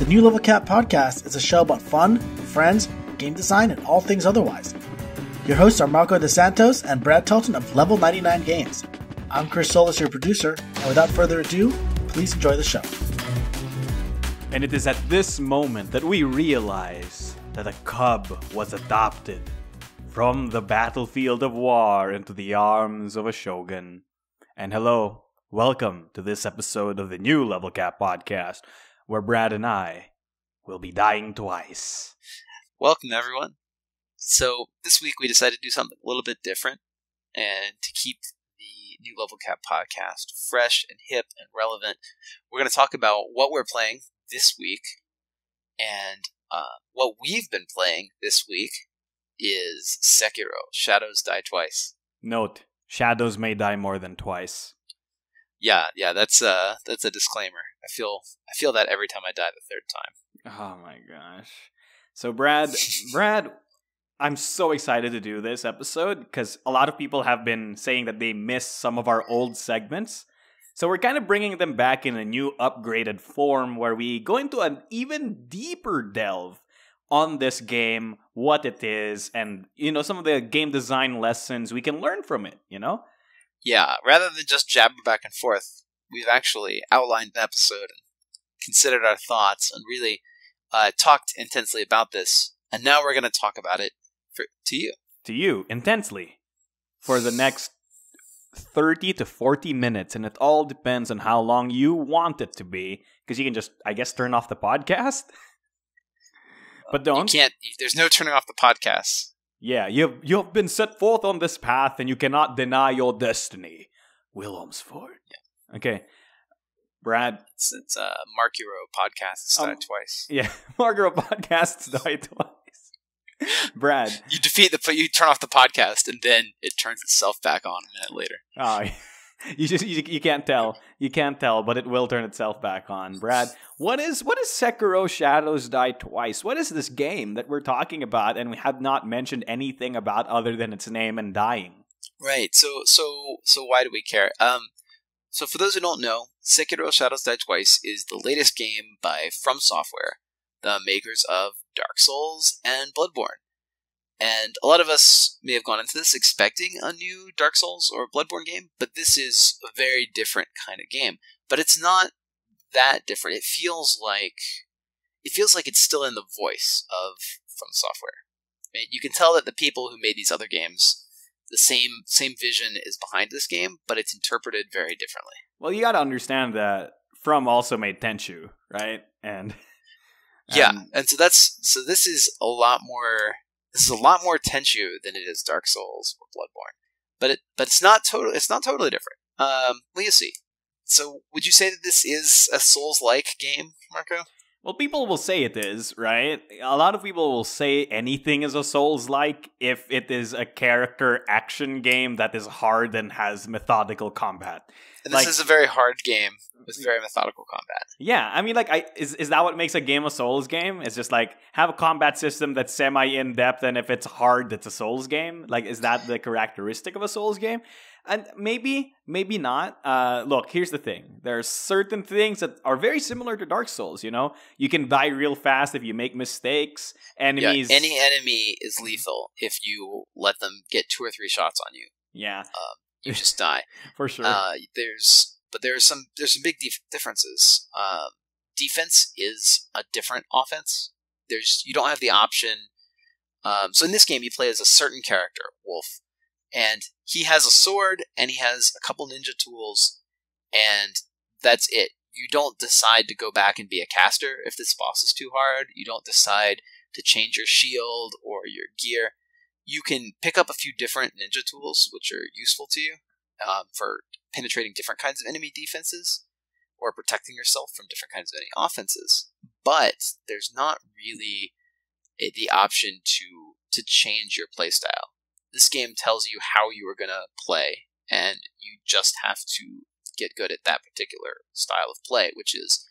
The New Level Cap podcast is a show about fun, friends, game design, and all things otherwise. Your hosts are Marco DeSantos and Brad Telton of Level 99 Games. I'm Chris Solis, your producer, and without further ado, please enjoy the show. And it is at this moment that we realize that a cub was adopted from the battlefield of war into the arms of a shogun. And hello, welcome to this episode of the New Level Cap podcast, where Brad and I will be dying twice. Welcome, everyone. So, this week we decided to do something a little bit different, and to keep the New Level Cap podcast fresh and hip and relevant, we're going to talk about what we're playing this week, and what we've been playing this week is Sekiro, Shadows Die Twice. Note, shadows may die more than twice. Yeah, that's a disclaimer. I feel that every time I die the third time. Oh my gosh. So Brad, I'm so excited to do this episode because a lot of people have been saying that they miss some of our old segments. So we're kind of bringing them back in a new upgraded form where we go into an even deeper delve on this game, what it is, and, some of the game design lessons we can learn from it, Yeah, rather than just jabber back and forth, we've actually outlined an episode and considered our thoughts and really talked intensely about this. And now we're going to talk about it to you. To you, intensely. For the next 30 to 40 minutes, and it all depends on how long you want it to be, because you can just, I guess, turn off the podcast. But don't. You can't. There's no turning off the podcast. Yeah, you've been set forth on this path, and you cannot deny your destiny. Wilhelmsford. Yeah. Okay, Brad. It's Markuro podcasts died twice. Yeah, Markuro podcasts died twice. Brad, you turn off the podcast, and then it turns itself back on a minute later. Oh, you can't tell. You can't tell, but it will turn itself back on. Brad, what is Sekiro Shadows Die Twice? What is this game that we're talking about and we have not mentioned anything about other than its name and dying? Right. So why do we care? So for those who don't know, Sekiro Shadows Die Twice is the latest game by From Software, the makers of Dark Souls and Bloodborne. And a lot of us may have gone into this expecting a new Dark Souls or Bloodborne game, but this is a very different kind of game. But it's not that different. It feels like it's still in the voice of From Software. I mean, you can tell that the people who made these other games, the same vision is behind this game, but it's interpreted very differently. Well, you got to understand that From also made Tenchu, right? And so this is a lot more. This is a lot more Tenchu than it is Dark Souls or Bloodborne, but it's not totally different. We'll see. So, would you say that this is a Souls-like game, Marco? Well, people will say it is, right? A lot of people will say anything is a Souls-like if it is a character action game that is hard and has methodical combat. And this is a very hard game with very methodical combat. Yeah, I mean, is that what makes a game a Souls game? It's just have a combat system that's semi-in-depth, and if it's hard, it's a Souls game? Is that the characteristic of a Souls game? And maybe not. Look, here's the thing. There are certain things that are very similar to Dark Souls, You can die real fast if you make mistakes. Enemies... Yeah, any enemy is lethal if you let them get 2 or 3 shots on you. Yeah. You just die. For sure. There's some big differences. Defense is a different offense. You don't have the option. So in this game, you play as a certain character, Wolf, and he has a sword and he has a couple ninja tools, and that's it. You don't decide to go back and be a caster if this boss is too hard. You don't decide to change your shield or your gear. You can pick up a few different ninja tools, which are useful to you for penetrating different kinds of enemy defenses or protecting yourself from different kinds of enemy offenses. But there's not really the option to change your playstyle. This game tells you how you are going to play, and you just have to get good at that particular style of play, which is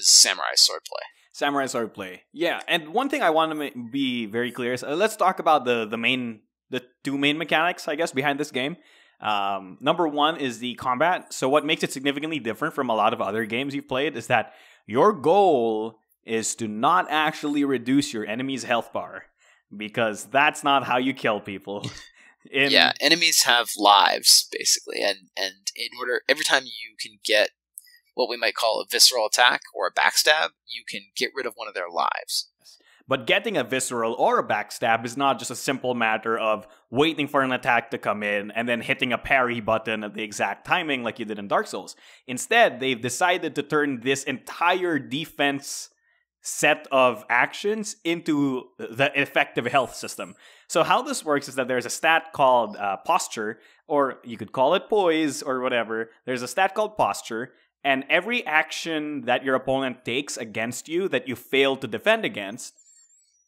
samurai swordplay. Samurai swordplay. Yeah, and one thing I want to be very clear is let's talk about the two main mechanics, I guess, behind this game. Number one is the combat. So what makes it significantly different from a lot of other games you've played is that your goal is to not actually reduce your enemy's health bar, because that's not how you kill people. Yeah, enemies have lives, basically, and in order, every time you can get what we might call a visceral attack or a backstab, you can get rid of one of their lives. But getting a visceral or a backstab is not just a simple matter of waiting for an attack to come in and then hitting a parry button at the exact timing like you did in Dark Souls. Instead, they've decided to turn this entire defense set of actions into the effective health system. So how this works is that there's a stat called posture, or you could call it poise or whatever. There's a stat called posture, and every action that your opponent takes against you that you fail to defend against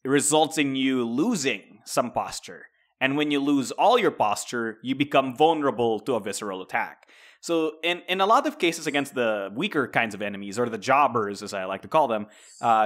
results in you losing some posture. And when you lose all your posture, you become vulnerable to a visceral attack. So in a lot of cases against the weaker kinds of enemies, or the jobbers as I like to call them,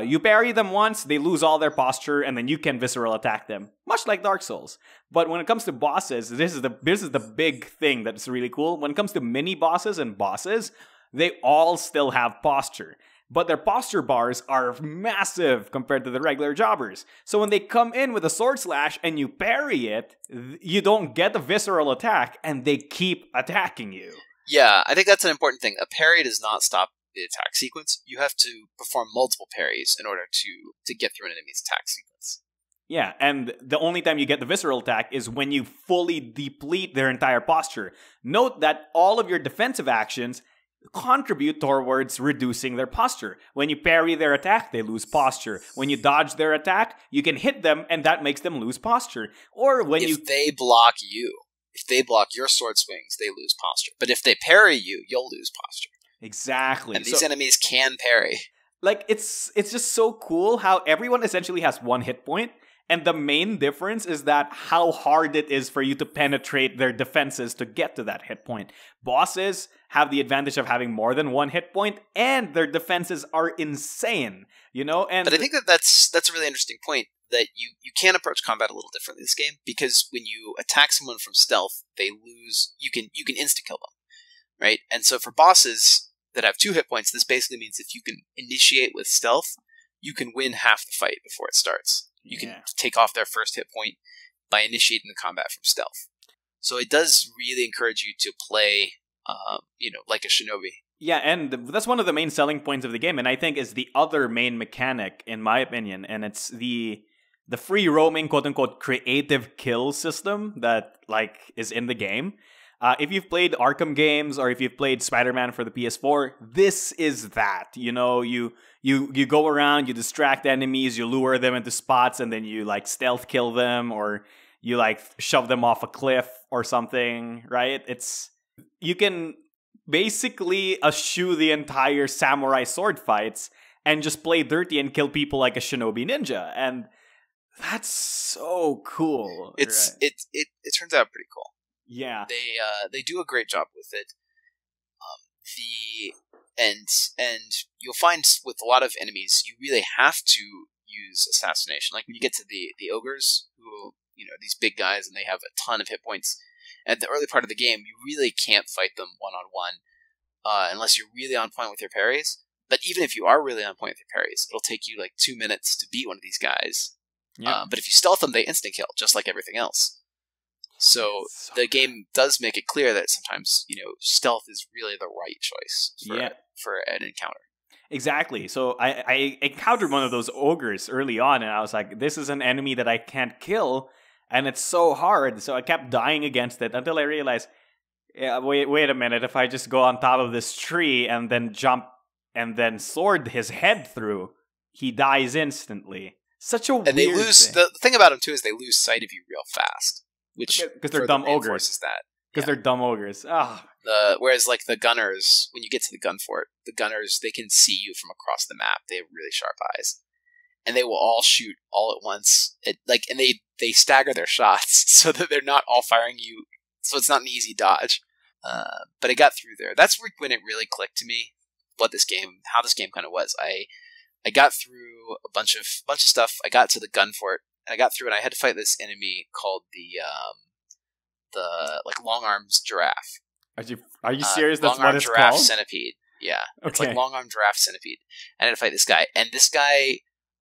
you parry them once, they lose all their posture, and then you can visceral attack them, much like Dark Souls. But when it comes to bosses, this is the big thing that's really cool. When it comes to mini bosses and bosses, they all still have posture. But their posture bars are massive compared to the regular jobbers. So when they come in with a sword slash and you parry it, you don't get a visceral attack, and they keep attacking you. Yeah, I think that's an important thing. A parry does not stop the attack sequence. You have to perform multiple parries in order to get through an enemy's attack sequence. Yeah, and the only time you get the visceral attack is when you fully deplete their entire posture. Note that all of your defensive actions contribute towards reducing their posture. When you parry their attack, they lose posture. When you dodge their attack, you can hit them, and that makes them lose posture. Or when if they block you, if they block your sword swings, they lose posture. But if they parry you, you'll lose posture. Exactly. And these enemies can parry. Like, it's just so cool how everyone essentially has one hit point, and the main difference is that how hard it is for you to penetrate their defenses to get to that hit point. Bosses have the advantage of having more than one hit point, and their defenses are insane, you know? But I think that's a really interesting point, that you can approach combat a little differently in this game, because when you attack someone from stealth, they lose. You can insta-kill them, right? And so for bosses that have 2 hit points, this basically means if you can initiate with stealth, you can win half the fight before it starts. You can take off their first hit point by initiating the combat from stealth. So it does really encourage you to play, like a shinobi. Yeah, and that's one of the main selling points of the game, and I think is the other main mechanic, in my opinion, and it's the free roaming, quote unquote, creative kill system that is in the game. If you've played Arkham games, or if you've played Spider-Man for the PS4, this is that. You know, you go around, you distract enemies, you lure them into spots, and then you stealth kill them, or you shove them off a cliff or something, right? You can basically eschew the entire samurai sword fights and just play dirty and kill people like a shinobi ninja, and that's so cool. It turns out pretty cool. Yeah, they do a great job with it. And you'll find with a lot of enemies, you really have to use assassination. Like when you get to the ogres, who these big guys, and they have a ton of hit points. At the early part of the game, you really can't fight them one-on-one unless you're really on point with your parries. But even if you are really on point with your parries, it'll take you 2 minutes to beat one of these guys. Yeah. But if you stealth them, they instant kill, just like everything else. So the game does make it clear that sometimes, stealth is really the right choice for an encounter. Exactly. So I encountered one of those ogres early on, and I was like, this is an enemy that I can't kill, and it's so hard. So I kept dying against it until I realized, wait a minute, if I just go on top of this tree and then jump and then sword his head through, he dies instantly. Such a weird thing. The thing about them, too, is they lose sight of you real fast. Because they're dumb ogres. Because they're dumb ogres. Whereas the gunners, when you get to the gun fort, the gunners, they can see you from across the map. They have really sharp eyes, and they will all shoot all at once. And they stagger their shots so that they're not all firing you. So it's not an easy dodge. But I got through there. That's when it really clicked to me how this game kind of was. I got through a bunch of stuff. I got to the gun fort. And I got through, and I had to fight this enemy called the long arms giraffe. Are you serious? That's what it's giraffe called? Centipede. Yeah, it's Okay. like long arm giraffe centipede. And I had to fight this guy, and this guy,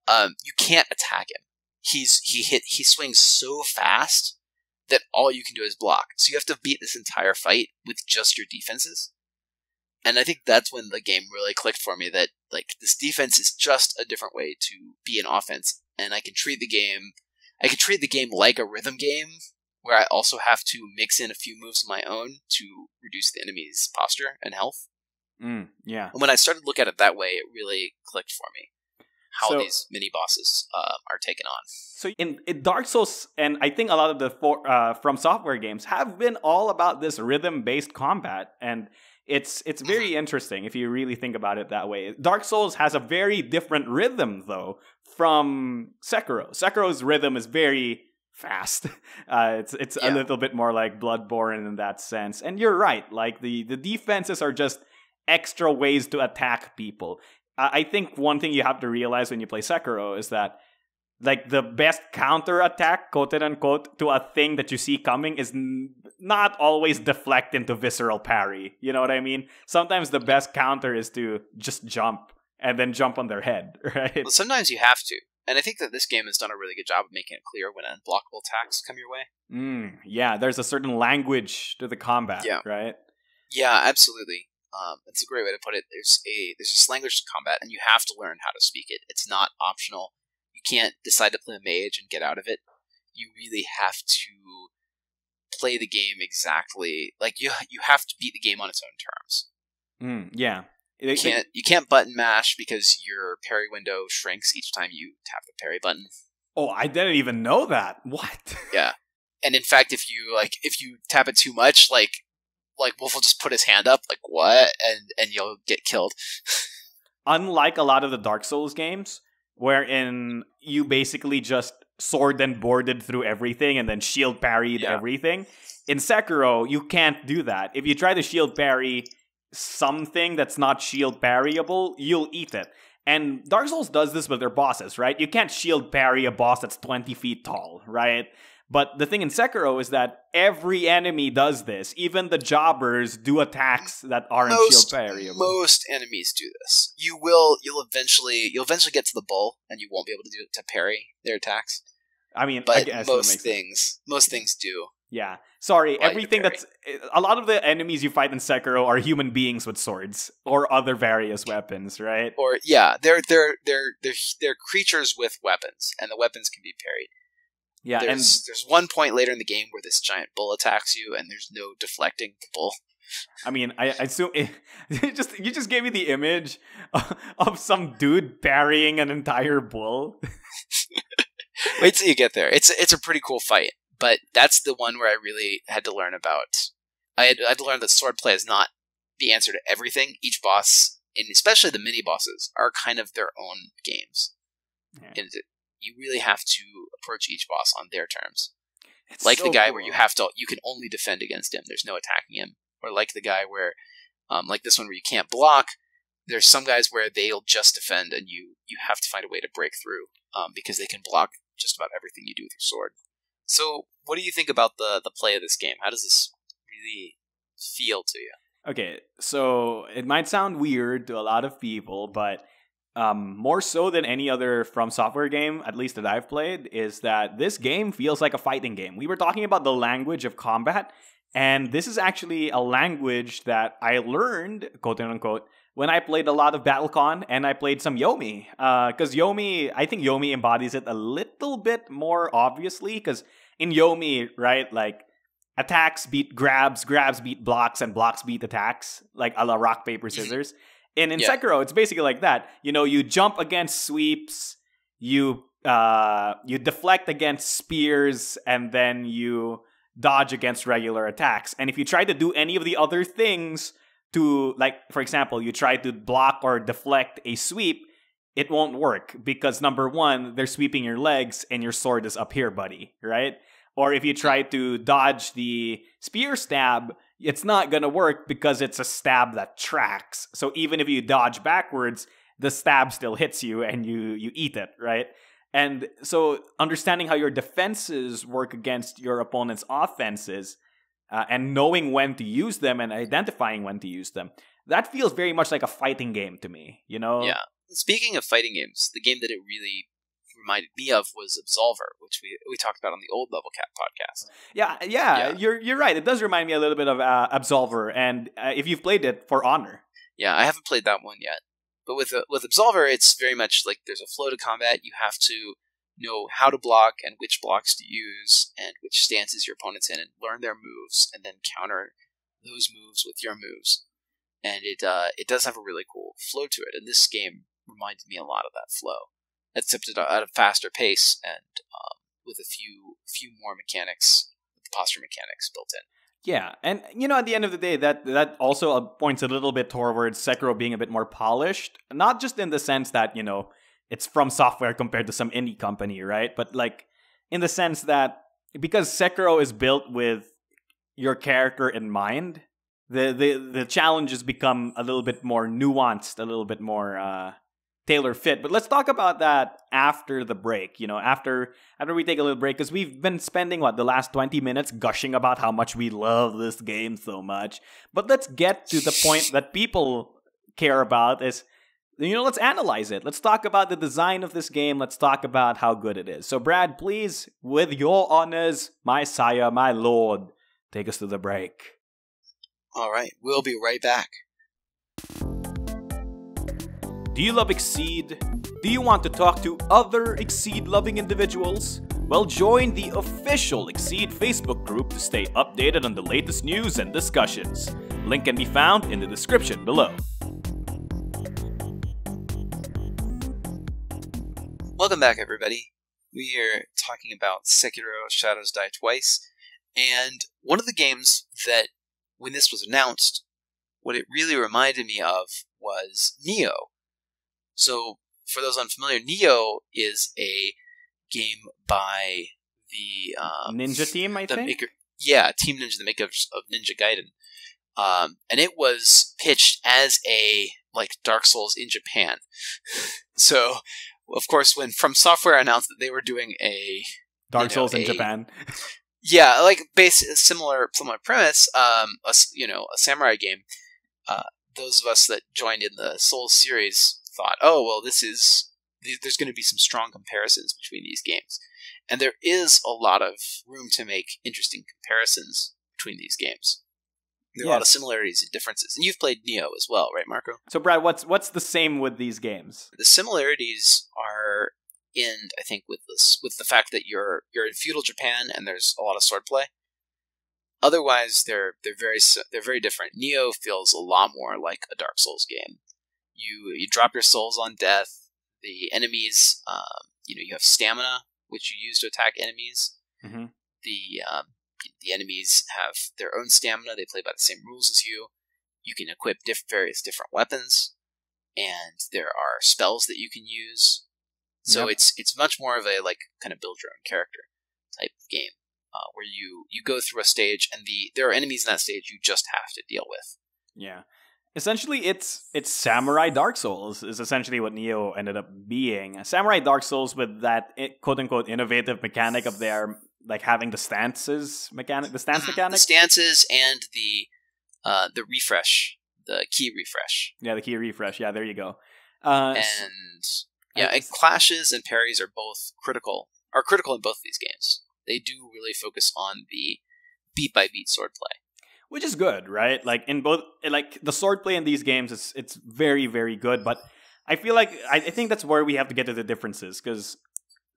you can't attack him. He swings so fast that all you can do is block. So you have to beat this entire fight with just your defenses. And I think that's when the game really clicked for me that like this defense is just a different way to be an offense, and I can treat the game like a rhythm game where I also have to mix in a few moves of my own to reduce the enemy's posture and health. Yeah. And when I started to look at it that way, it really clicked for me how So- these mini bosses are taken on. So in Dark Souls, and I think a lot of the From Software games have been all about this rhythm-based combat, and it's very interesting if you really think about it that way. Dark Souls has a very different rhythm, though, from Sekiro. Sekiro's rhythm is very fast. It's a little bit more like Bloodborne in that sense. And you're right, like the defenses are just extra ways to attack people. I think one thing you have to realize when you play Sekiro is that like the best counter attack, quote unquote, to a thing that you see coming is not always deflect into visceral parry. You know what I mean? Sometimes the best counter is to just jump and then jump on their head, right? Well, sometimes you have to. And I think that this game has done a really good job of making it clear when unblockable attacks come your way. Yeah, there's a certain language to the combat, right? Yeah, absolutely. It's a great way to put it. There's this language to combat, and you have to learn how to speak it. It's not optional. You can't decide to play a mage and get out of it. You really have to play the game exactly like you have to beat the game on its own terms. Yeah. You can't button mash because your parry window shrinks each time you tap the parry button. Oh, I didn't even know that. What? Yeah. And in fact, if you tap it too much, like Wolf will just put his hand up, like what, and you'll get killed. Unlike a lot of the Dark Souls games, wherein you basically just sword and boarded through everything and then shield parried everything, in Sekiro you can't do that. If you try to shield parry something that's not shield parryable, you'll eat it. And Dark Souls does this with their bosses, right? You can't shield parry a boss that's 20 feet tall, right? But the thing in Sekiro is that every enemy does this. Even the jobbers do attacks that aren't shield parryable. Most enemies do this. You'll eventually get to the bull, and you won't be able to parry their attacks. I mean, but I guess most things do. Yeah. Sorry, everything that's... A lot of the enemies you fight in Sekiro are human beings with swords or other various weapons, right? Or, yeah, they're creatures with weapons, and the weapons can be parried. Yeah, there's one point later in the game where this giant bull attacks you, and there's no deflecting the bull. I mean, I assume you just gave me the image of some dude parrying an entire bull. Wait till you get there. It's a pretty cool fight, but that's the one where I really had to learn about. I had to learn that swordplay is not the answer to everything. Each boss, and especially the mini bosses, are kind of their own games. Yeah. And you really have to approach each boss on their terms. It's like so the guy cool. Where you can only defend against him. There's no attacking him. Or like the guy where, like this one where you can't block. There's some guys where they'll just defend, and you have to find a way to break through because they can block just about everything you do with your sword. So, what do you think about the play of this game? How does this really feel to you? Okay, so it might sound weird to a lot of people, but more so than any other From Software game, at least that I've played, is that this game feels like a fighting game. We were talking about the language of combat, and this is actually a language that I learned, quote unquote, when I played a lot of BattleCon and I played some Yomi. Because I think Yomi embodies it a little bit more obviously, because in Yomi, right, like, attacks beat grabs, grabs beat blocks, and blocks beat attacks, like a la rock, paper, scissors. And in Sekiro, it's basically like that. You know, you jump against sweeps, you deflect against spears, and then you dodge against regular attacks. And if you try to do any of the other things to, like, for example, you try to block or deflect a sweep, it won't work because, number one, they're sweeping your legs and your sword is up here, buddy, right? Or if you try to dodge the spear stab, it's not going to work because it's a stab that tracks. So even if you dodge backwards, the stab still hits you and you eat it, right? And so understanding how your defenses work against your opponent's offenses and knowing when to use them and identifying when to use them, that feels very much like a fighting game to me, you know? Yeah. Speaking of fighting games, the game that it really reminded me of was Absolver, which we talked about on the old Level Cap podcast. Yeah. You're right. It does remind me a little bit of Absolver, and if you've played it, For Honor. Yeah, I haven't played that one yet. But with Absolver, it's very much like there's a flow to combat. You have to know how to block and which blocks to use and which stances your opponent's in, and learn their moves, and then counter those moves with your moves. And it does have a really cool flow to it. And this game reminded me a lot of that flow, except at a faster pace and with a few more mechanics, posture mechanics built in. Yeah, and at the end of the day, that also points a little bit towards Sekiro being a bit more polished, not just in the sense that, it's From Software compared to some indie company, right? But like in the sense that because Sekiro is built with your character in mind, the challenges become a little bit more nuanced, a little bit more tailor fit. But let's talk about that after the break, after we take a little break, because we've been spending the last 20 minutes gushing about how much we love this game so much. But let's get to the point that people care about is, let's analyze it. Let's talk about the design of this game. Let's talk about how good it is. So Brad, please, with your honors, my sire, my lord, take us to the break. All right, we'll be right back. Do you love Exceed? Do you want to talk to other Exceed-loving individuals? Well, join the official Exceed Facebook group to stay updated on the latest news and discussions. Link can be found in the description below. Welcome back, everybody. We are talking about Sekiro Shadows Die Twice, and one of the games that, when this was announced, what it really reminded me of was Nioh. So, for those unfamiliar, Nioh is a game by the Ninja Team, I think? Team Ninja, the makers of Ninja Gaiden. And it was pitched as a Dark Souls in Japan. So, of course, when From Software announced that they were doing a Dark Souls in Japan. Yeah, similar premise, a samurai game. Those of us that joined in the Souls series thought, oh, well, there's going to be some strong comparisons between these games. And there is a lot of room to make interesting comparisons between these games. There are a lot of similarities and differences. And you've played Nioh as well, right, Marco? So, Brad, what's the same with these games? The similarities are I think, with the fact that you're in feudal Japan and there's a lot of swordplay. Otherwise, they're very different. Nioh feels a lot more like a Dark Souls game. You drop your souls on death. The enemies, you have stamina, which you use to attack enemies. Mm-hmm. The enemies have their own stamina. They play by the same rules as you. You can equip various different weapons, and there are spells that you can use. So it's much more of a kind of build your own character type game, where you go through a stage, and there are enemies in that stage you just have to deal with. Yeah. Essentially, it's Samurai Dark Souls is essentially what Nioh ended up being. Samurai Dark Souls with that quote-unquote innovative mechanic of their having the stance mechanic. The stances and the refresh, the key refresh. Yeah, the key refresh. Yeah, there you go. Clashes and parries are critical in both of these games. They do really focus on the beat-by-beat swordplay. Which is good, right? In both, the swordplay in these games, it's very, very good. But I feel I think that's where we have to get to the differences, because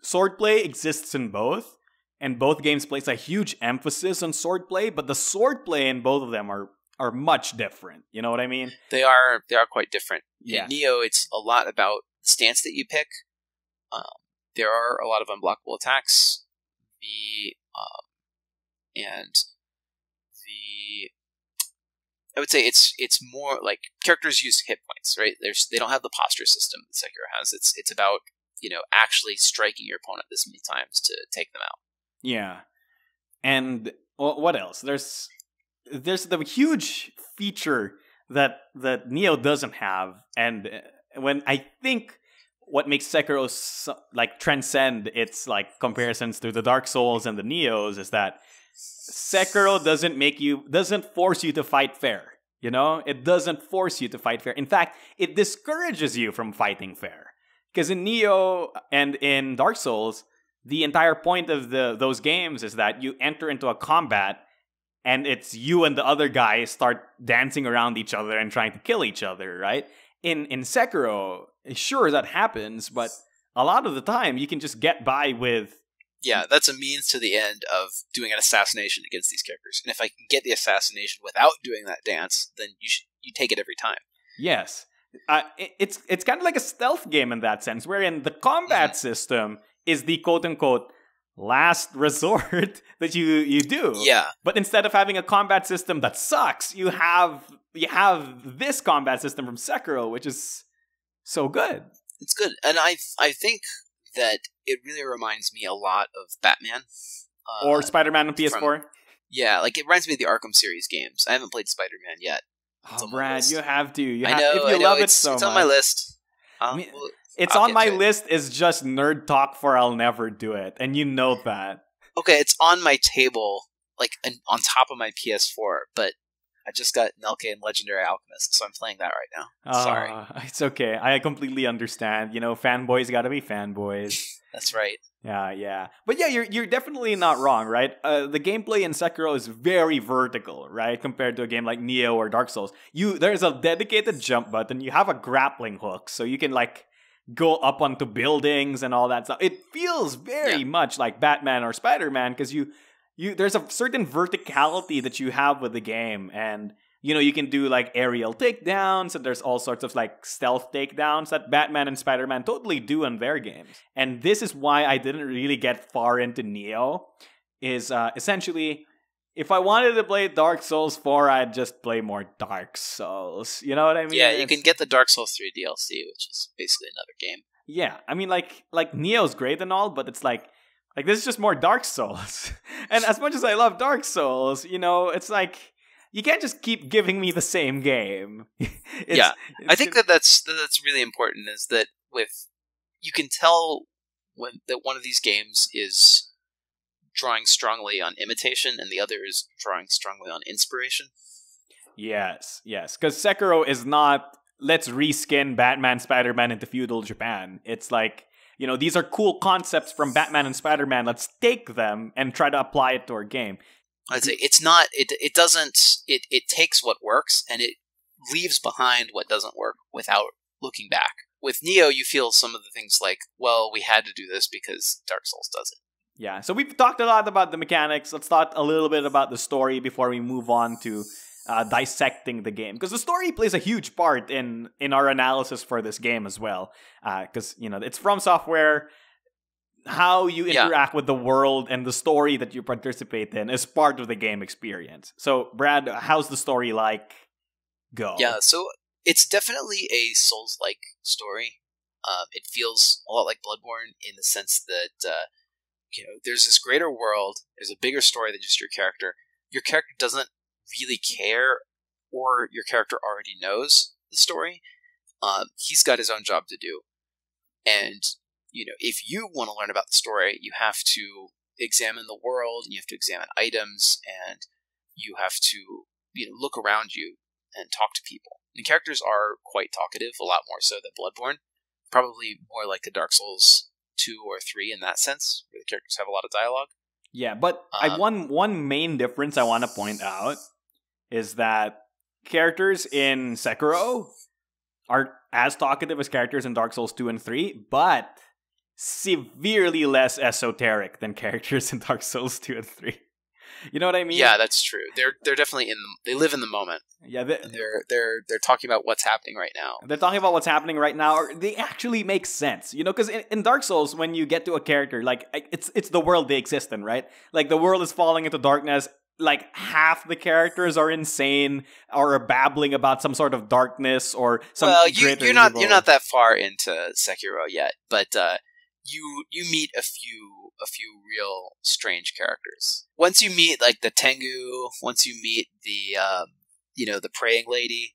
swordplay exists in both, and both games place a huge emphasis on swordplay. But the swordplay in both of them are much different. You know what I mean? They are quite different. Yeah. In Nioh, it's a lot about the stance that you pick. There are a lot of unblockable attacks. I would say it's more characters use hit points, right? They don't have the posture system that Sekiro has. It's about actually striking your opponent this many times to take them out. Yeah, and what else? There's the huge feature that Nioh doesn't have, and when I think what makes Sekiro transcend its comparisons to the Dark Souls and the Niohs is that Sekiro doesn't force you to fight fair. You know, it doesn't force you to fight fair. In fact, it discourages you from fighting fair. Because in Neo and in Dark Souls, the entire point of those games is that you enter into a combat and it's you and the other guy start dancing around each other and trying to kill each other, right? In Sekiro, sure, that happens, but a lot of the time you can just get by with... Yeah, that's a means to the end of doing an assassination against these characters. And if I can get the assassination without doing that dance, then you take it every time. Yes. It's kind of like a stealth game in that sense, wherein the combat system is the quote-unquote last resort that you do. Yeah. But instead of having a combat system that sucks, you have this combat system from Sekiro, which is so good. It's good. And I think that it really reminds me a lot of Batman. Or Spider-Man on PS4. Yeah, like it reminds me of the Arkham series games. I haven't played Spider-Man yet. Oh, Brad, you have to. I know, if you love it so much. It's on my list. It's on my list. It's just nerd talk for I'll never do it. And you know that. Okay, it's on my table, like on top of my PS4, but I just got Nelke and Legendary Alchemist, so I'm playing that right now. Sorry. It's okay. I completely understand. You know, fanboys gotta be fanboys. That's right. Yeah. But yeah, you're definitely not wrong, right? The gameplay in Sekiro is very vertical, right? Compared to a game like Neo or Dark Souls. There's a dedicated jump button. You have a grappling hook, so you can like go up onto buildings and all that stuff. It feels very much like Batman or Spider-Man because there's a certain verticality that you have with the game, and you know, you can do like aerial takedowns, and there's all sorts of like stealth takedowns that Batman and Spider-Man totally do in their games. And this is why I didn't really get far into Neo, is essentially, if I wanted to play Dark Souls 4, I'd just play more Dark Souls. You know what I mean? Yeah, you can get the Dark Souls 3 DLC, which is basically another game. Yeah, I mean, like Neo's great and all, but it's like this is just more Dark Souls. And as much as I love Dark Souls, you know, it's like, you can't just keep giving me the same game. I think that's really important, is that you can tell that one of these games is drawing strongly on imitation and the other is drawing strongly on inspiration. Yes, because Sekiro is not, let's reskin Batman, Spider-Man into feudal Japan. It's like, you know, these are cool concepts from Batman and Spider-Man. Let's take them and try to apply it to our game. I'd say it's not. It doesn't. It takes what works and it leaves behind what doesn't work without looking back. With Neo, you feel some of the things like, well, we had to do this because Dark Souls does it. Yeah. So we've talked a lot about the mechanics. Let's talk a little bit about the story before we move on to dissecting the game, because the story plays a huge part in our analysis for this game as well. Because you know, it's From Software. How you interact with the world and the story that you participate in is part of the game experience. So, Brad, how's the story like? Go. Yeah, so it's definitely a Souls-like story. It feels a lot like Bloodborne in the sense that you know, there's this greater world. There's a bigger story than just your character. Your character doesn't really care, or your character already knows the story. He's got his own job to do, and you know, if you want to learn about the story, you have to examine the world, and you have to examine items, and you have to, you know, look around you and talk to people. The characters are quite talkative, a lot more so than Bloodborne. Probably more like a Dark Souls 2 or 3 in that sense, where the characters have a lot of dialogue. Yeah, but one main difference I want to point out is that characters in Sekiro are as talkative as characters in Dark Souls 2 and 3, but severely less esoteric than characters in Dark Souls 2 and 3. You know what I mean? Yeah, that's true. They're definitely they live in the moment. Yeah, they're talking about what's happening right now. They're talking about what's happening right now. Or they actually make sense, you know, because in Dark Souls, when you get to a character, like it's the world they exist in, right? Like the world is falling into darkness. Like half the characters are insane or are babbling about some sort of darkness or some. Well, you're not that far into Sekiro yet, but you meet a few real strange characters. Once you meet like the Tengu, once you meet the the praying lady,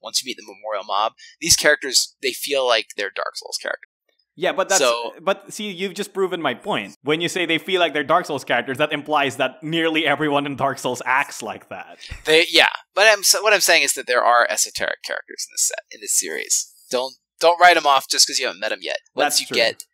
once you meet the memorial mob, these characters, they feel like they're Dark Souls characters. Yeah, but see, you've just proven my point. When you say they feel like they're Dark Souls characters, that implies that nearly everyone in Dark Souls acts like that. But what I'm saying is that there are esoteric characters in this series. Don't write them off just because you haven't met them yet. Once you get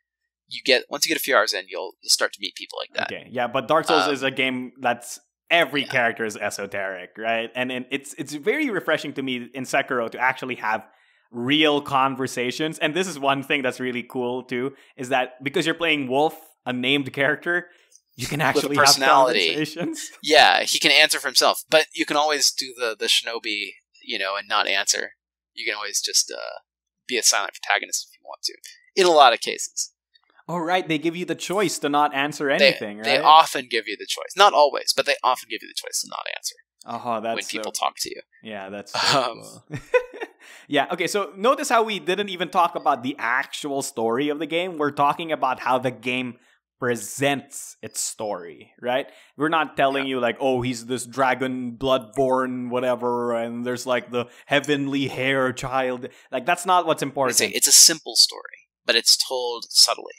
a few hours in, you'll start to meet people like that. Okay, yeah, but Dark Souls is a game that's every character is esoteric, right? And it's very refreshing to me in Sekiro to actually have real conversations. And this is one thing that's really cool too, is that because you're playing Wolf, a named character, you can actually have conversations. Yeah, he can answer for himself, but you can always do the shinobi, and not answer. You can always just be a silent protagonist if you want to, in a lot of cases. Oh, right. They give you the choice to not answer anything, right? They often give you the choice. Not always, but they often give you the choice to not answer. Oh, that's when people talk to you. Yeah, that's so cool. Yeah, okay, so notice how we didn't even talk about the actual story of the game. We're talking about how the game presents its story, right? We're not telling you like, oh, he's this dragon, bloodborne, whatever, and there's like the heavenly hair child. Like, that's not what's important. It's a simple story, but it's told subtly.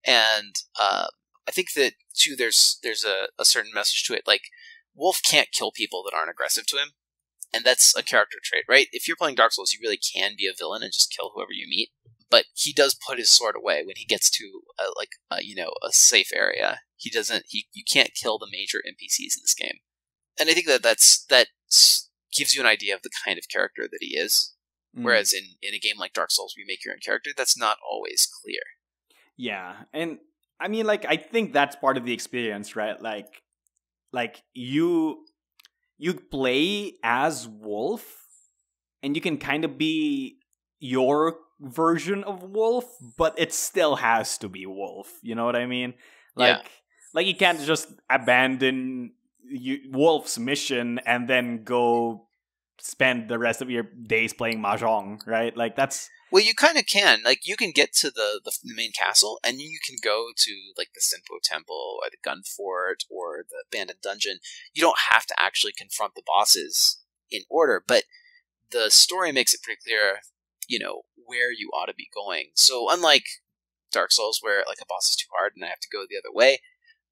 And I think that, too, there's a certain message to it. Like, Wolf can't kill people that aren't aggressive to him. And that's a character trait, right? If you're playing Dark Souls, you really can be a villain and just kill whoever you meet. But he does put his sword away when he gets to a safe area. You can't kill the major NPCs in this game. And I think that gives you an idea of the kind of character that he is. Whereas in a game like Dark Souls, where you make your own character, that's not always clear. Yeah, and I mean, like, I think that's part of the experience, right? Like you play as Wolf, and you can kind of be your version of Wolf, but it still has to be Wolf. You know what I mean? Like you can't just abandon Wolf's mission and then go spend the rest of your days playing mahjong, right? Like, that's... Well, you kind of can. Like, you can get to the main castle, and you can go to, like, the Senpo Temple, or the Gun Fort, or the Abandoned Dungeon. You don't have to actually confront the bosses in order, but the story makes it pretty clear, where you ought to be going. So, unlike Dark Souls, where, like, a boss is too hard and I have to go the other way,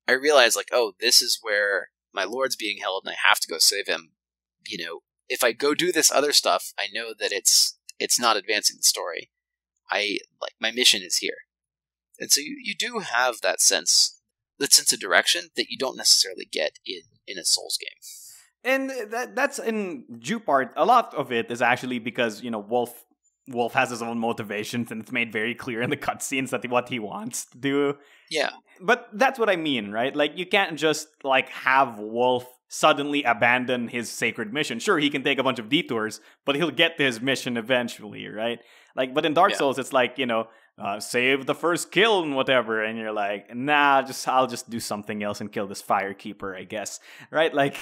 I realize, like, oh, this is where my lord's being held, and I have to go save him. If I go do this other stuff, I know that it's not advancing the story. My mission is here. And so you do have that sense of direction that you don't necessarily get in a Souls game. And that's in due part. A lot of it is actually because, Wolf has his own motivations, and it's made very clear in the cutscenes that what he wants to do. Yeah. But that's what I mean, right? Like, you can't just, like, have Wolf suddenly abandon his sacred mission. Sure, he can take a bunch of detours, but he'll get to his mission eventually, right? Like, but in Dark Souls, it's like, save the first kill and whatever, and you're like, nah, I'll just do something else and kill this firekeeper, I guess, right? Like,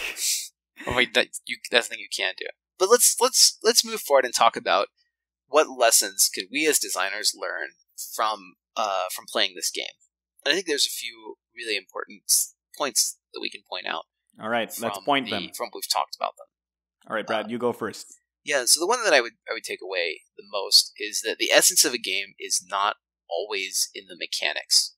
oh, wait, that's the thing you can do. But let's move forward and talk about what lessons could we as designers learn from playing this game. And I think there's a few really important points that we can point out. All right, let's point them. From we've talked about them. All right, Brad, you go first. Yeah, so the one that I would take away the most is that the essence of a game is not always in the mechanics.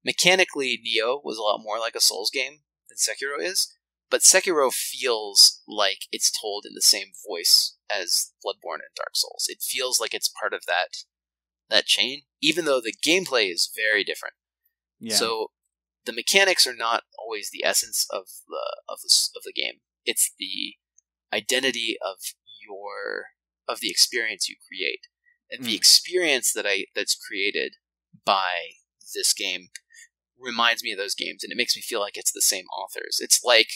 Mechanically, Nioh was a lot more like a Souls game than Sekiro is, but Sekiro feels like it's told in the same voice as Bloodborne and Dark Souls. It feels like it's part of that chain, even though the gameplay is very different. Yeah. So the mechanics are not always the essence of the game. It's the identity of the experience you create, and the experience that's created by this game reminds me of those games, and it makes me feel like it's the same authors. It's like,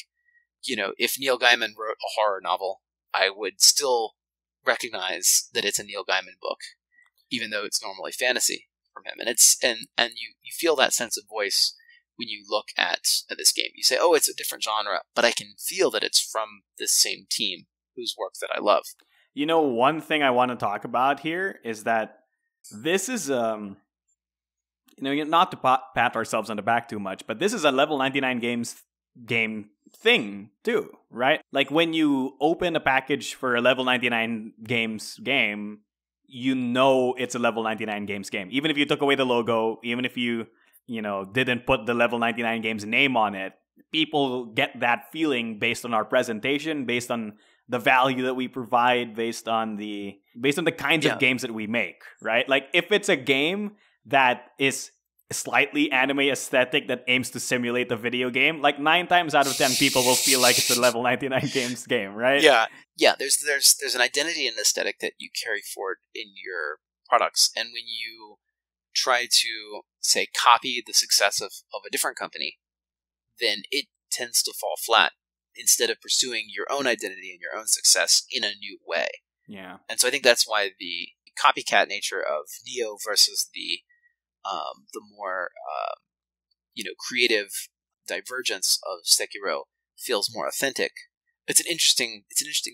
if Neil Gaiman wrote a horror novel, I would still recognize that it's a Neil Gaiman book, even though it's normally fantasy from him. And you feel that sense of voice when you look at this game. You say, oh, it's a different genre, but I can feel that it's from this same team whose work that I love. One thing I want to talk about here is that this is, not to pat ourselves on the back too much, but this is a level 99 game thing too, right? Like, when you open a package for a level 99 games game, you know it's a level 99 games game. Even if you took away the logo, even if you didn't put the level 99 games name on it, people get that feeling based on our presentation, based on the value that we provide, based on the kinds of games that we make, right? Like if it's a game that is slightly anime aesthetic that aims to simulate a video game, like 9 times out of 10 people will feel like it's a level 99 games game, right? Yeah, there's an identity and aesthetic that you carry forward in your products, and when you try to, say, copy the success of a different company, then it tends to fall flat instead of pursuing your own identity and your own success in a new way. Yeah. And so I think that's why the copycat nature of Neo versus the more creative divergence of Sekiro feels more authentic. It's an interesting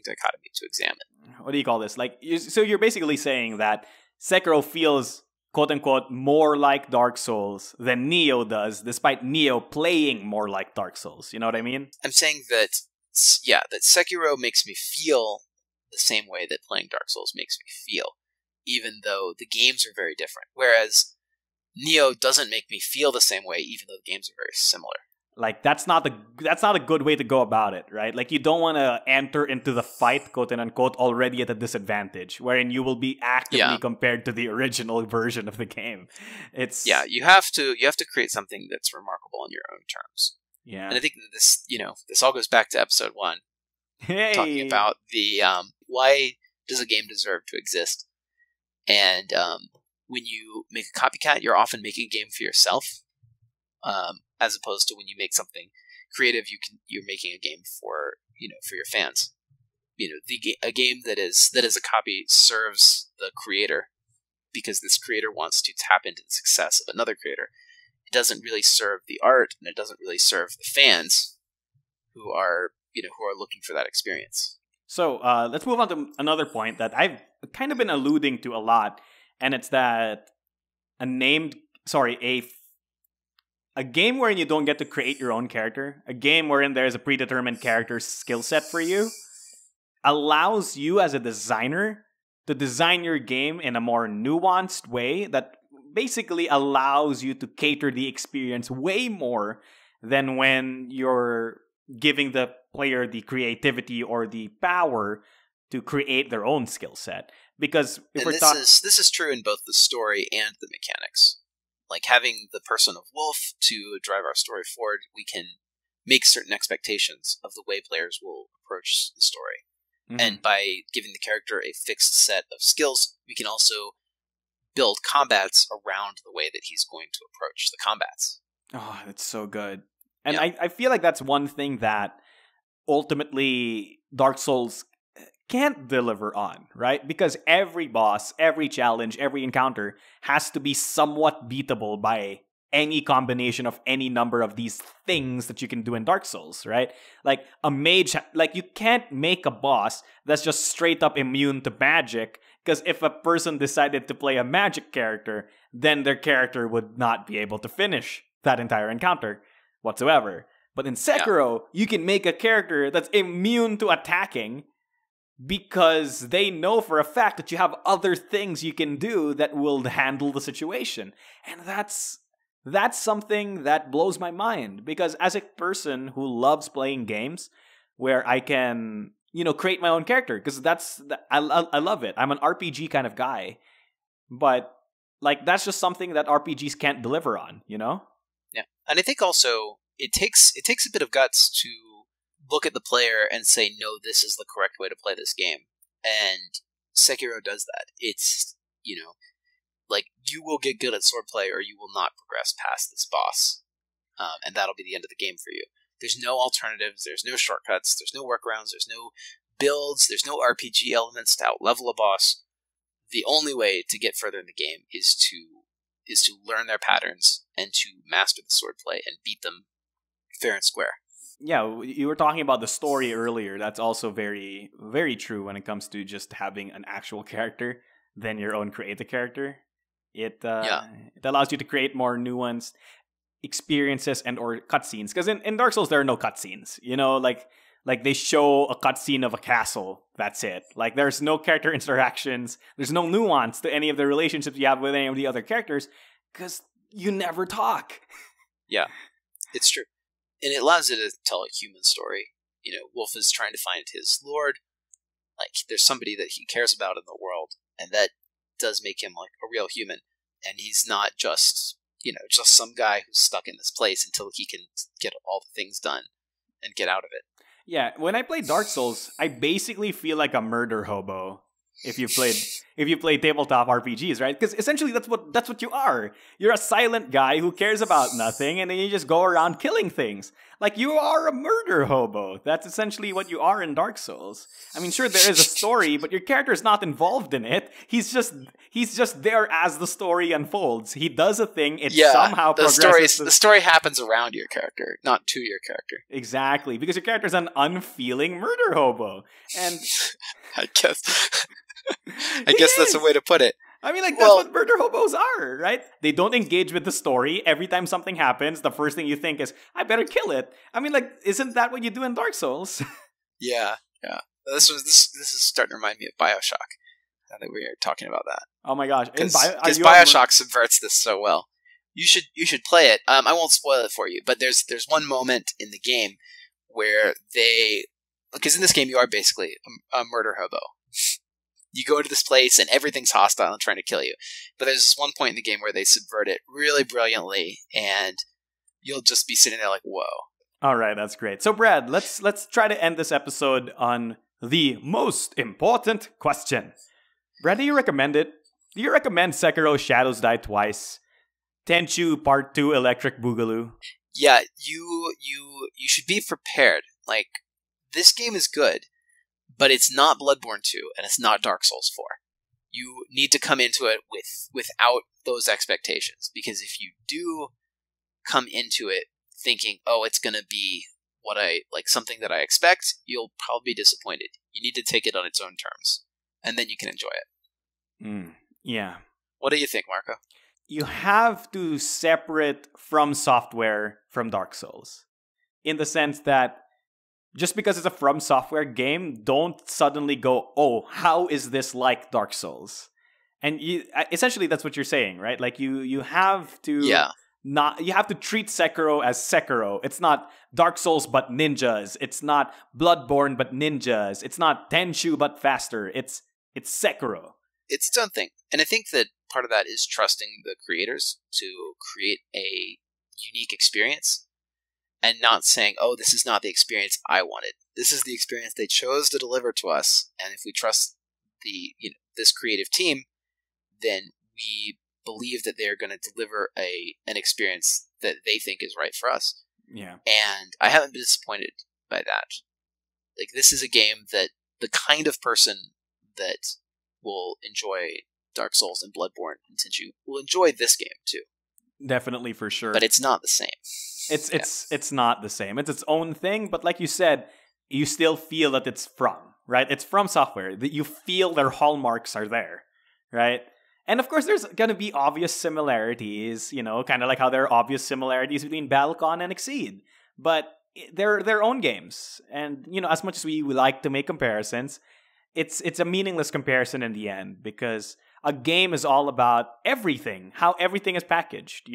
dichotomy to examine. What do you call this? Like, so you're basically saying that Sekiro feels, quote unquote, more like Dark Souls than Neo does, despite Neo playing more like Dark Souls. You know what I mean? I'm saying that Sekiro makes me feel the same way that playing Dark Souls makes me feel, even though the games are very different. Whereas Neo doesn't make me feel the same way, even though the games are very similar. Like that's not a good way to go about it, right? Like you don't want to enter into the fight, quote and unquote, already at a disadvantage, wherein you will be actively compared to the original version of the game. You have to create something that's remarkable on your own terms. Yeah, and I think that this all goes back to episode 1, talking about the why does a game deserve to exist, and when you make a copycat, you're often making a game for yourself. As opposed to when you make something creative, you're making a game for your fans. A game that is a copy serves the creator because this creator wants to tap into the success of another creator. It doesn't really serve the art, and it doesn't really serve the fans who are looking for that experience. So let's move on to another point that I've kind of been alluding to a lot, and it's that a game wherein you don't get to create your own character, a game wherein there's a predetermined character skill set for you, allows you as a designer to design your game in a more nuanced way that basically allows you to cater the experience way more than when you're giving the player the creativity or the power to create their own skill set. Because this is true in both the story and the mechanics. Like having the person of Wolf to drive our story forward, we can make certain expectations of the way players will approach the story. Mm-hmm. And by giving the character a fixed set of skills, we can also build combats around the way that he's going to approach the combats. Oh, that's so good. And I feel like that's one thing that ultimately Dark Souls can't deliver on, right? Because every boss, every challenge, every encounter has to be somewhat beatable by any combination of any number of these things that you can do in Dark Souls, right? Like a mage, like you can't make a boss that's just straight up immune to magic, because if a person decided to play a magic character, then their character would not be able to finish that entire encounter whatsoever. But in Sekiro, you can make a character that's immune to attacking, because they know for a fact that you have other things you can do that will handle the situation. And that's something that blows my mind. Because as a person who loves playing games where I can, create my own character, because I love it. I'm an RPG kind of guy. But, that's just something that RPGs can't deliver on, Yeah. And I think also it takes a bit of guts to look at the player and say, no, this is the correct way to play this game. And Sekiro does that. It's, you will get good at swordplay or you will not progress past this boss. And that'll be the end of the game for you. There's no alternatives, there's no shortcuts, there's no workarounds, there's no builds, there's no RPG elements to outlevel a boss. The only way to get further in the game is to learn their patterns and to master the swordplay and beat them fair and square. Yeah, you were talking about the story earlier. That's also very, very true when it comes to just having an actual character than your own creative character. It allows you to create more nuanced experiences and or cutscenes. Because in Dark Souls, there are no cutscenes. Like, they show a cutscene of a castle. That's it. Like, there's no character interactions. There's no nuance to any of the relationships you have with any of the other characters, because you never talk. Yeah, it's true. And it allows you to tell a human story. You know, Wolf is trying to find his lord. Like, there's somebody that he cares about in the world, and that does make him, like, a real human. And he's not just, you know, just some guy who's stuck in this place until he can get all the things done and get out of it. Yeah, when I play Dark Souls, I basically feel like a murder hobo. If you played tabletop RPGs, right? Because essentially that's what you are. You're a silent guy who cares about nothing, and then you just go around killing things. Like, you are a murder hobo. That's essentially what you are in Dark Souls. I mean, sure, there is a story, but your character is not involved in it. He's just there as the story unfolds. He does a thing. It somehow progresses. The story happens around your character, not to your character. Exactly, because your character is an unfeeling murder hobo, and I guess that's a way to put it. I mean, like, that's what murder hobos are, right? They don't engage with the story. Every time something happens, the first thing you think is, I better kill it. I mean, like, isn't that what you do in Dark Souls? Yeah. This is starting to remind me of Bioshock, now that we are talking about that. Oh my gosh. Because Bioshock subverts this so well. You should play it. I won't spoil it for you, but there's one moment in the game where because in this game you are basically a murder hobo. You go to this place and everything's hostile and trying to kill you. But there's this one point in the game where they subvert it really brilliantly, and you'll just be sitting there like, whoa. All right, that's great. So, Brad, let's try to end this episode on the most important question. Brad, do you recommend it? Do you recommend Sekiro Shadows Die Twice? Tenchu Part 2 Electric Boogaloo? Yeah, you should be prepared. Like, this game is good, but it's not Bloodborne 2, and it's not Dark Souls 4. You need to come into it without those expectations, because if you do come into it thinking, oh, it's going to be something that I expect, you'll probably be disappointed. You need to take it on its own terms, and then you can enjoy it. Yeah. What do you think, Marco? You have to separate From Software from Dark Souls, in the sense that just because it's a From Software game, don't suddenly go, oh, how is this like Dark Souls? And essentially that's what you're saying, right? Like, you have to you have to treat Sekiro as Sekiro. It's not Dark Souls but ninjas. It's not Bloodborne but ninjas. It's not Tenchu but faster. It's Sekiro. It's its own thing. And I think that part of that is trusting the creators to create a unique experience, and not saying, oh, this is not the experience I wanted. This is the experience they chose to deliver to us. And if we trust this creative team, then we believe that they're going to deliver an experience that they think is right for us. Yeah. And I haven't been disappointed by that. Like, this is a game that the kind of person that will enjoy Dark Souls and Bloodborne and Tenchu will enjoy this game too. Definitely, for sure. But it's not the same. It's not the same. It's its own thing, but like you said, you still feel that it's right? It's From Software. That you feel their hallmarks are there, right? And of course, there's gonna be obvious similarities, kind of like how there are obvious similarities between Battlecon and Exceed. But they're their own games. And, as much as we like to make comparisons, it's a meaningless comparison in the end, because a game is all about everything, how everything is packaged,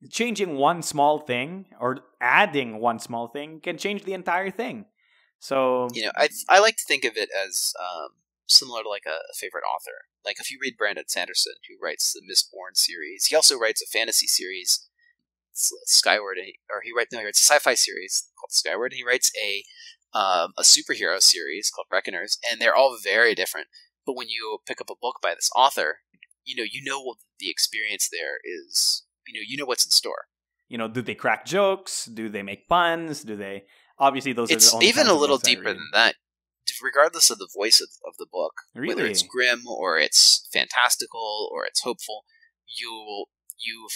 Changing one small thing or adding one small thing can change the entire thing. So, I like to think of it as similar to like a favorite author. Like, if you read Brandon Sanderson, who writes the Mistborn series, he also writes a fantasy series, Skyward, he writes a sci-fi series called Skyward, and he writes a superhero series called Reckoners, and they're all very different. But when you pick up a book by this author, you know what the experience there is. You know what's in store. Do they crack jokes? Do they make puns? Do they? Obviously, those are the only. It's even a little deeper than that. Regardless of the voice of the book, really? Whether it's grim or it's fantastical or it's hopeful, you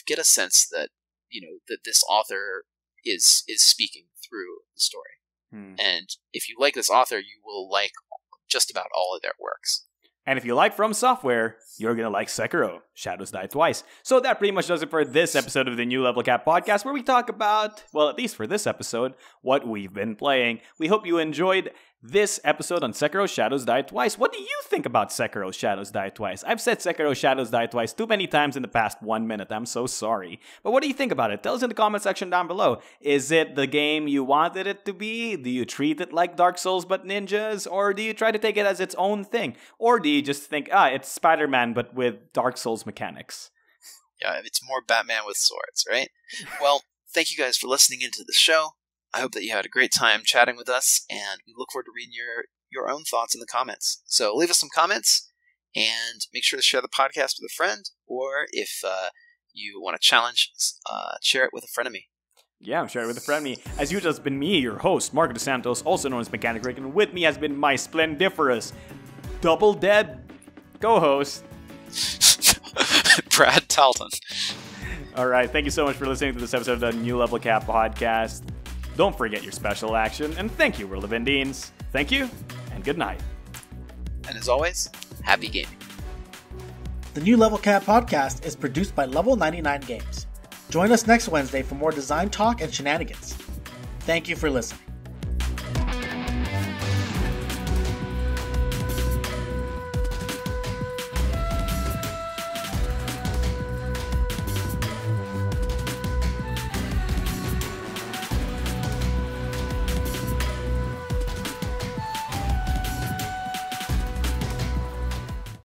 get a sense that that this author is speaking through the story. And if you like this author, you will like just about all of their works. And if you like From Software, you're gonna like Sekiro, Shadows Die Twice. So that pretty much does it for this episode of the New Level Cap podcast, where we talk about, well, at least for this episode, what we've been playing. We hope you enjoyed this episode on Sekiro Shadows Die Twice. What do you think about Sekiro Shadows Die Twice? I've said Sekiro Shadows Die Twice too many times in the past 1 minute. I'm so sorry. But what do you think about it? Tell us in the comment section down below. Is it the game you wanted it to be? Do you treat it like Dark Souls but ninjas? Or do you try to take it as its own thing? Or do you just think, it's Spider-Man but with Dark Souls mechanics? Yeah, it's more Batman with swords, right? Well, thank you guys for listening into the show. I hope that you had a great time chatting with us, and we look forward to reading your own thoughts in the comments. So leave us some comments, and make sure to share the podcast with a friend, or if you want to challenge, share it with a frenemy. Yeah, share it with a frenemy. As usual, it's been me, your host, Marco DeSantos, also known as Mechanic Rick, and with me has been my splendiferous, double dead co-host, Brad Talton. All right, thank you so much for listening to this episode of the New Level Cap podcast. Don't forget your special action, and thank you, World of Indians. Thank you, and good night. And as always, happy gaming. The New Level Cap podcast is produced by Level 99 Games. Join us next Wednesday for more design talk and shenanigans. Thank you for listening.